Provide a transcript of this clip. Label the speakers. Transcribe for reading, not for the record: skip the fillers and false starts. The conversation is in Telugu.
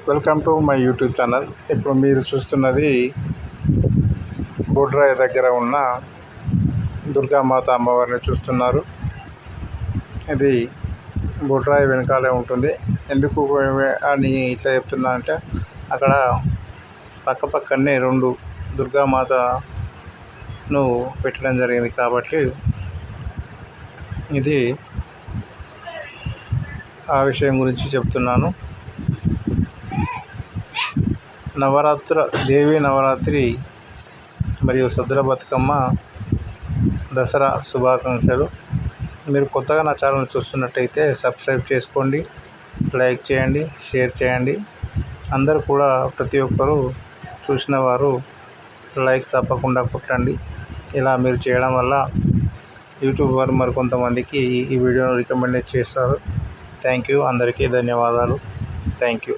Speaker 1: Welcome to my YouTube channel. ఇప్పుడు మీరు చూస్తున్నది బొడ్రాయి దగ్గర ఉన్న దుర్గామాత అమ్మవారిని చూస్తున్నారు. ఇది బొడ్రాయి వెనకాలే ఉంటుంది. ఎందుకు అని ఇట్లా చెప్తున్నా అంటే అక్కడ పక్కనే రెండు దుర్గామాతను పెట్టడం జరిగింది కాబట్టి ఇది ఆ విషయం గురించి చెప్తున్నాను. దేవీ నవరాత్రి మరియు సద్దుల బతుకమ్మ దసరా శుభాకాంక్షలు. మీరు కొత్తగా నా ఛానల్ చూస్తున్నట్టయితే సబ్స్క్రైబ్ చేసుకోండి, లైక్ చేయండి, షేర్ చేయండి. అందరూ కూడా ప్రతి ఒక్కరూ చూసిన వారు లైక్ తప్పకుండా కొట్టండి. ఇలా మీరు చేయడం వల్ల యూట్యూబ్ వారు మరికొంతమందికి ఈ వీడియోను రికమెండ్ చేస్తారు. Thank you. అందరికీ ధన్యవాదాలు. Thank you.